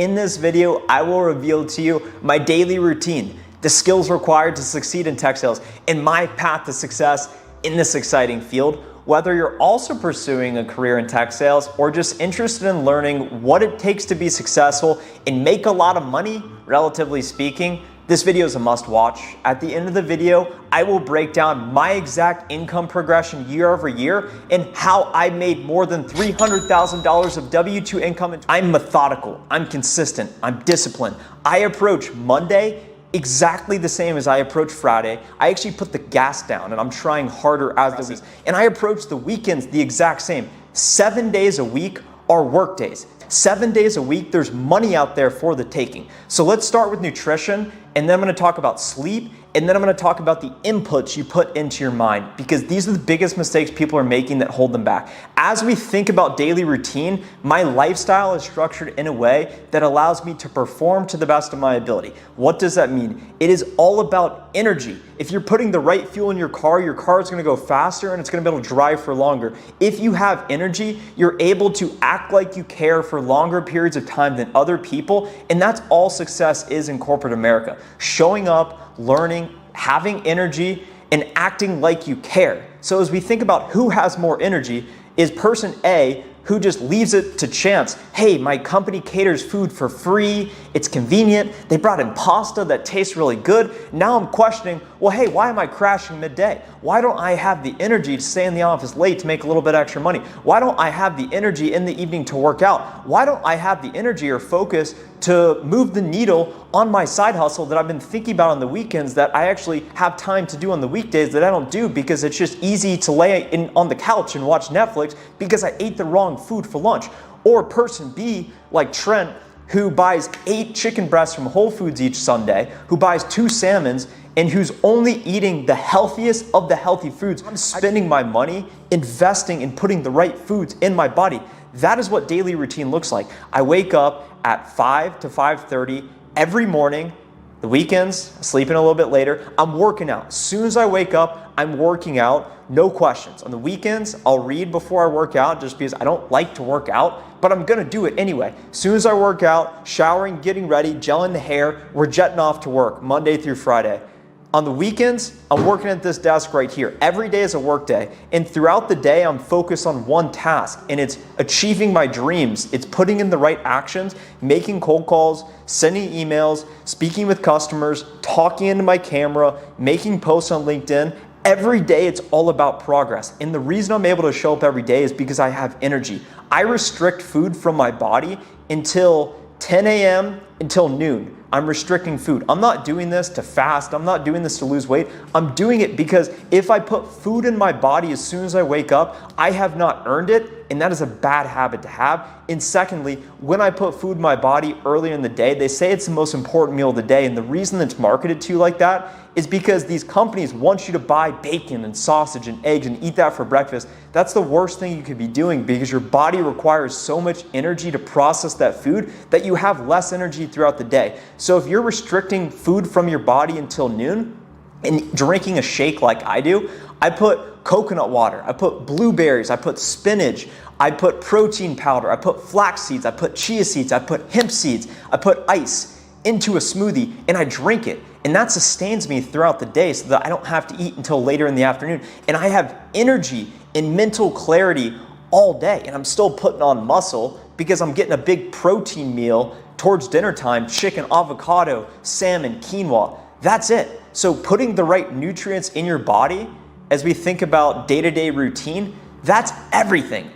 In this video, I will reveal to you my daily routine, the skills required to succeed in tech sales, and my path to success in this exciting field. Whether you're also pursuing a career in tech sales or just interested in learning what it takes to be successful and make a lot of money, relatively speaking, this video is a must watch. At the end of the video, I will break down my exact income progression year over year and how I made more than $300,000 of W-2 income. I'm methodical, I'm consistent, I'm disciplined. I approach Monday exactly the same as I approach Friday. I actually put the gas down and I'm trying harder as the week. And I approach the weekends the exact same. 7 days a week are work days. 7 days a week, there's money out there for the taking. So let's start with nutrition, and then I'm gonna talk about sleep, and then I'm gonna talk about the inputs you put into your mind, because these are the biggest mistakes people are making that hold them back. As we think about daily routine, my lifestyle is structured in a way that allows me to perform to the best of my ability. What does that mean? It is all about energy. If you're putting the right fuel in your car is gonna go faster and it's gonna be able to drive for longer. If you have energy, you're able to act like you care for longer periods of time than other people, and that's all success is in corporate America. Showing up, learning, having energy, and acting like you care. So as we think about who has more energy, is person A who just leaves it to chance. Hey, my company caters food for free, it's convenient, they brought in pasta that tastes really good. Now I'm questioning, well, hey, why am I crashing midday? Why don't I have the energy to stay in the office late to make a little bit extra money? Why don't I have the energy in the evening to work out? Why don't I have the energy or focus to move the needle on my side hustle that I've been thinking about on the weekends that I actually have time to do on the weekdays that I don't do because it's just easy to lay on the couch and watch Netflix because I ate the wrong food for lunch? Or person B, like Trent, who buys 8 chicken breasts from Whole Foods each Sunday, who buys 2 salmons, and who's only eating the healthiest of the healthy foods. I'm spending my money investing in putting the right foods in my body. That is what daily routine looks like. I wake up at 5 to 5:30 every morning. The weekends, I sleep in a little bit later. I'm working out. As soon as I wake up, I'm working out, no questions. On the weekends, I'll read before I work out just because I don't like to work out, but I'm gonna do it anyway. As soon as I work out, showering, getting ready, gelling the hair, we're jetting off to work Monday through Friday. On the weekends, I'm working at this desk right here. Every day is a work day. And throughout the day, I'm focused on one task, and it's achieving my dreams. It's putting in the right actions, making cold calls, sending emails, speaking with customers, talking into my camera, making posts on LinkedIn. Every day, it's all about progress. And the reason I'm able to show up every day is because I have energy. I restrict food from my body until 10 a.m. until noon. I'm restricting food. I'm not doing this to fast. I'm not doing this to lose weight. I'm doing it because if I put food in my body as soon as I wake up, I have not earned it, and that is a bad habit to have. And secondly, when I put food in my body earlier in the day, they say it's the most important meal of the day, and the reason it's marketed to you like that is because these companies want you to buy bacon and sausage and eggs and eat that for breakfast. That's the worst thing you could be doing because your body requires so much energy to process that food that you have less energy throughout the day. So if you're restricting food from your body until noon and drinking a shake like I do, I put coconut water, I put blueberries, I put spinach, I put protein powder, I put flax seeds, I put chia seeds, I put hemp seeds, I put ice into a smoothie, and I drink it. And that sustains me throughout the day so that I don't have to eat until later in the afternoon. And I have energy and mental clarity all day. And I'm still putting on muscle because I'm getting a big protein meal towards dinner time, chicken, avocado, salmon, quinoa. That's it. So putting the right nutrients in your body as we think about day-to-day routine, that's everything.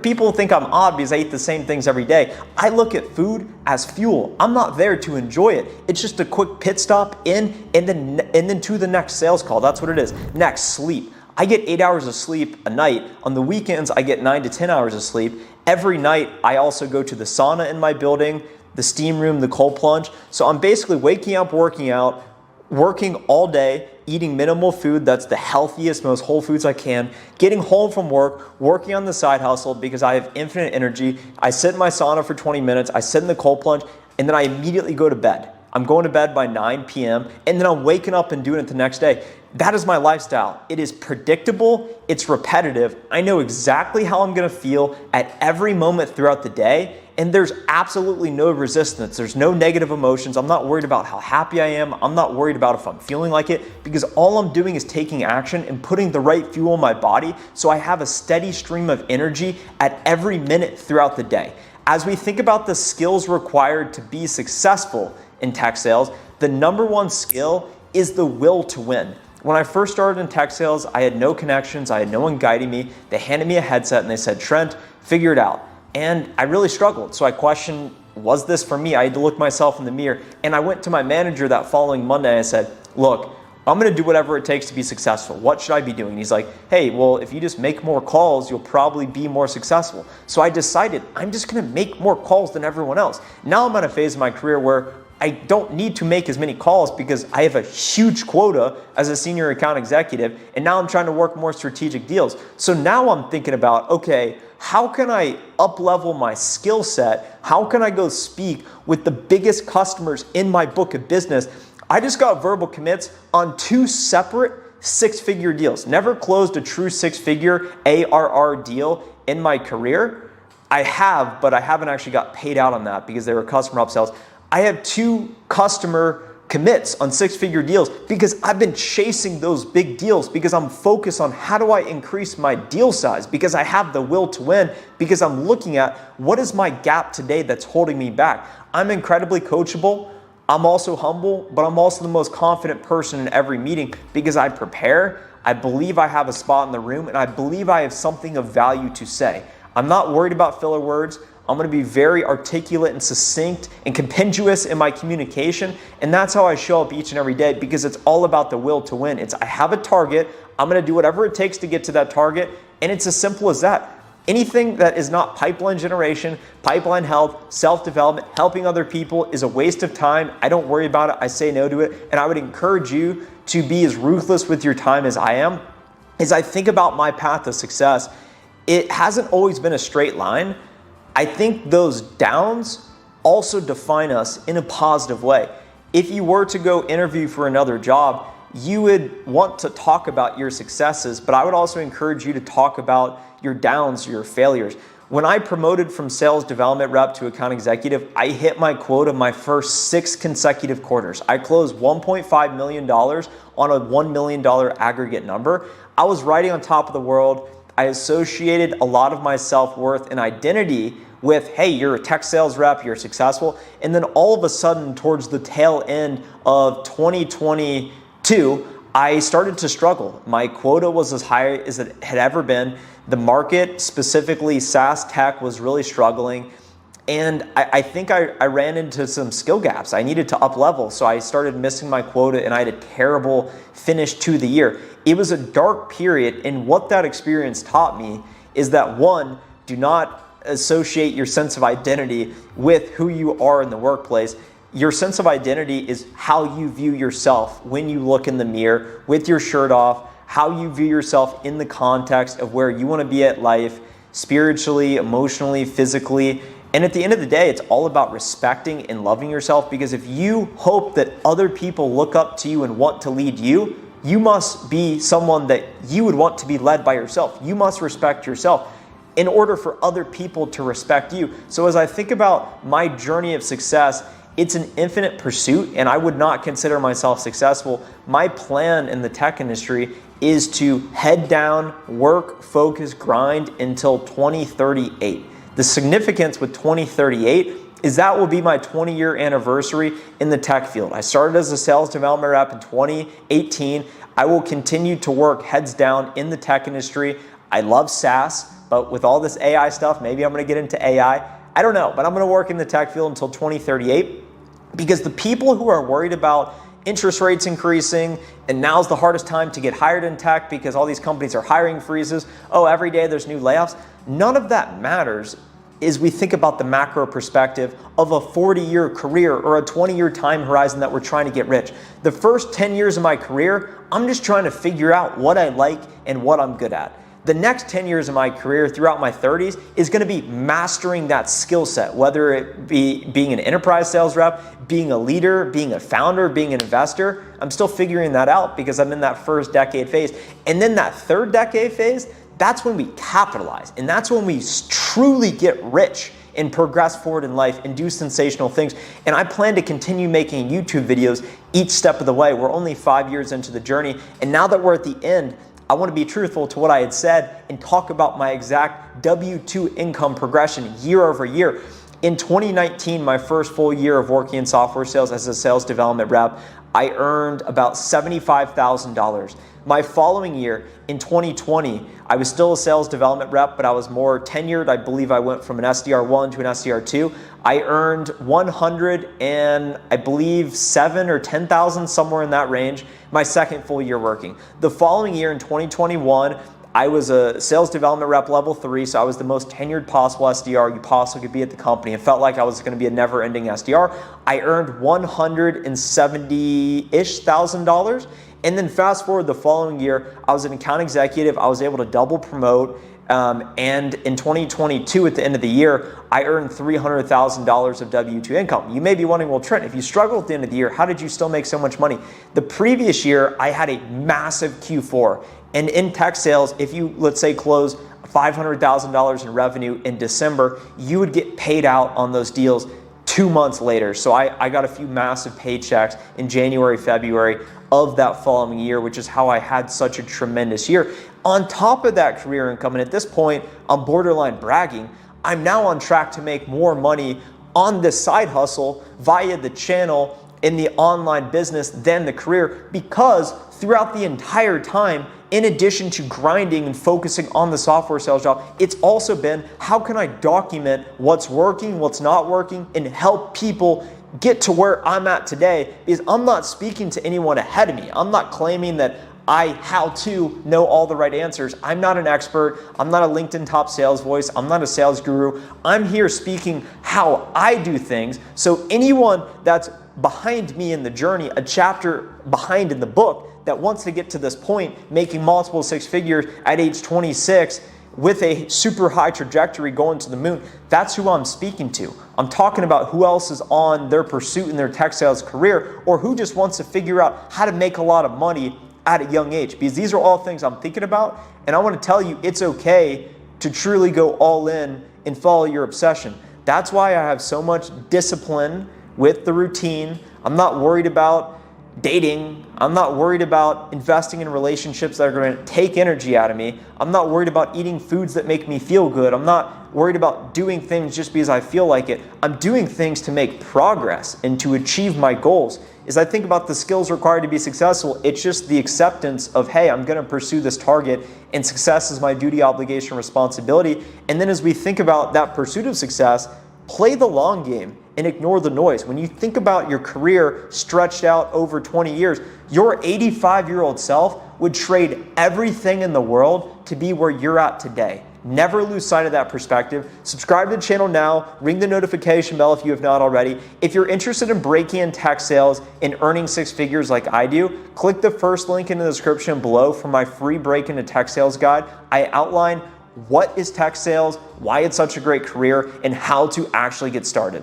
People think I'm odd because I eat the same things every day. I look at food as fuel. I'm not there to enjoy it. It's just a quick pit stop in and then to the next sales call. That's what it is. Next, sleep. I get 8 hours of sleep a night. On the weekends, I get 9 to 10 hours of sleep. Every night, I also go to the sauna in my building, the steam room, the cold plunge. So I'm basically waking up, working out, working all day, eating minimal food that's the healthiest, most whole foods I can, getting home from work, working on the side hustle because I have infinite energy. I sit in my sauna for 20 minutes, I sit in the cold plunge, and then I immediately go to bed. I'm going to bed by 9 p.m. and then I'm waking up and doing it the next day. That is my lifestyle. It is predictable, it's repetitive. I know exactly how I'm gonna feel at every moment throughout the day, And there's absolutely no resistance. There's no negative emotions. I'm not worried about how happy I am. I'm not worried about if I'm feeling like it, because all I'm doing is taking action and putting the right fuel in my body so I have a steady stream of energy at every minute throughout the day. As we think about the skills required to be successful in tech sales, the number one skill is the will to win. When I first started in tech sales, I had no connections. I had no one guiding me. They handed me a headset and they said, Trent, figure it out. And I really struggled. So I questioned, was this for me? I had to look myself in the mirror. And I went to my manager that following Monday and I said, look, I'm gonna do whatever it takes to be successful. What should I be doing? And he's like, hey, well, if you just make more calls, you'll probably be more successful. So I decided I'm just gonna make more calls than everyone else. Now I'm at a phase of my career where I don't need to make as many calls because I have a huge quota as a senior account executive, and now I'm trying to work more strategic deals. So now I'm thinking about, okay, how can I up-level my skill set? How can I go speak with the biggest customers in my book of business? I just got verbal commits on 2 separate 6-figure deals. Never closed a true 6-figure ARR deal in my career. I have, but I haven't actually got paid out on that because they were customer upsells. I have 2 customer commits on 6-figure deals because I've been chasing those big deals, because I'm focused on how do I increase my deal size, because I have the will to win, because I'm looking at what is my gap today that's holding me back. I'm incredibly coachable. I'm also humble, but I'm also the most confident person in every meeting because I prepare. I believe I have a spot in the room, and I believe I have something of value to say. I'm not worried about filler words. I'm gonna be very articulate and succinct and compendious in my communication, and that's how I show up each and every day, because it's all about the will to win. It's I have a target, I'm gonna do whatever it takes to get to that target, and it's as simple as that. Anything that is not pipeline generation, pipeline health, self-development, helping other people is a waste of time. I don't worry about it, I say no to it, and I would encourage you to be as ruthless with your time as I am. As I think about my path to success, it hasn't always been a straight line. I think those downs also define us in a positive way. If you were to go interview for another job, you would want to talk about your successes, but I would also encourage you to talk about your downs, your failures. When I promoted from sales development rep to account executive, I hit my quota my first 6 consecutive quarters. I closed $1.5 million on a $1 million aggregate number. I was riding on top of the world. I associated a lot of my self-worth and identity with, hey, you're a tech sales rep, you're successful. And then all of a sudden, towards the tail end of 2022, I started to struggle. My quota was as high as it had ever been. The market, specifically SaaS tech, was really struggling. And I think I ran into some skill gaps. I needed to up level. So I started missing my quota and I had a terrible finish to the year. It was a dark period. And what that experience taught me is that, one, do not associate your sense of identity with who you are in the workplace. Your sense of identity is how you view yourself when you look in the mirror with your shirt off, how you view yourself in the context of where you want to be at life, spiritually, emotionally, physically. And at the end of the day, it's all about respecting and loving yourself, because if you hope that other people look up to you and want to lead you, you must be someone that you would want to be led by yourself. You must respect yourself in order for other people to respect you. So as I think about my journey of success, it's an infinite pursuit, and I would not consider myself successful. My plan in the tech industry is to head down, work, focus, grind until 2038. The significance with 2038 is that will be my 20-year anniversary in the tech field. I started as a sales development rep in 2018. I will continue to work heads down in the tech industry. I love SaaS, but with all this AI stuff, maybe I'm gonna get into AI. I don't know, but I'm gonna work in the tech field until 2038, because the people who are worried about interest rates increasing and now's the hardest time to get hired in tech because all these companies are hiring freezes, oh, every day there's new layoffs, none of that matters as we think about the macro perspective of a 40-year career or a 20-year time horizon that we're trying to get rich. The first 10 years of my career, I'm just trying to figure out what I like and what I'm good at. The next 10 years of my career throughout my 30s is gonna be mastering that skill set, whether it be being an enterprise sales rep, being a leader, being a founder, being an investor. I'm still figuring that out because I'm in that first decade phase. And then that third decade phase, that's when we capitalize. And that's when we truly get rich and progress forward in life and do sensational things. And I plan to continue making YouTube videos each step of the way. We're only 5 years into the journey. And now that we're at the end, I want to be truthful to what I had said and talk about my exact W-2 income progression year over year. In 2019, my first full year of working in software sales as a sales development rep, I earned about $75,000. My following year, in 2020, I was still a sales development rep, but I was more tenured. I believe I went from an SDR1 to an SDR2. I earned 100 and I believe 7 or 10,000, somewhere in that range, my second full year working. The following year in 2021, I was a sales development rep level 3, so I was the most tenured possible SDR you possibly could be at the company. It felt like I was going to be a never-ending SDR. I earned $170-ish thousand. And then fast forward the following year, I was an account executive. I was able to double promote. And in 2022, at the end of the year, I earned $300,000 of W-2 income. You may be wondering, well, Trent, if you struggled at the end of the year, how did you still make so much money? The previous year, I had a massive Q4. And in tech sales, if you, let's say, close $500,000 in revenue in December, you would get paid out on those deals 2 months later. So I got a few massive paychecks in January, February of that following year, which is how I had such a tremendous year. On top of that career income, and at this point, I'm borderline bragging, I'm now on track to make more money on this side hustle via the channel in the online business than the career, because throughout the entire time, in addition to grinding and focusing on the software sales job, it's also been, how can I document what's working, what's not working, and help people get to where I'm at today? Because I'm not speaking to anyone ahead of me. I'm not claiming that how to know all the right answers. I'm not an expert. I'm not a LinkedIn top sales voice. I'm not a sales guru. I'm here speaking how I do things. So anyone that's behind me in the journey, a chapter behind in the book, that wants to get to this point, making multiple six figures at age 26 with a super high trajectory going to the moon, that's who I'm speaking to. I'm talking about who else is on their pursuit in their tech sales career, or who just wants to figure out how to make a lot of money at a young age, because these are all things I'm thinking about. And I want to tell you, it's okay to truly go all in and follow your obsession. That's why I have so much discipline with the routine. I'm not worried about dating. I'm not worried about investing in relationships that are going to take energy out of me. I'm not worried about eating foods that make me feel good. I'm not worried about doing things just because I feel like it. I'm doing things to make progress and to achieve my goals. As I think about the skills required to be successful, it's just the acceptance of, hey, I'm going to pursue this target, and success is my duty, obligation, responsibility. And then as we think about that pursuit of success, play the long game and ignore the noise. When you think about your career stretched out over 20 years, your 85-year-old self would trade everything in the world to be where you're at today. Never lose sight of that perspective. Subscribe to the channel now. Ring the notification bell if you have not already. If you're interested in breaking in tech sales and earning six figures like I do, click the first link in the description below for my free break into tech sales guide. I outline what is tech sales, why it's such a great career, and how to actually get started.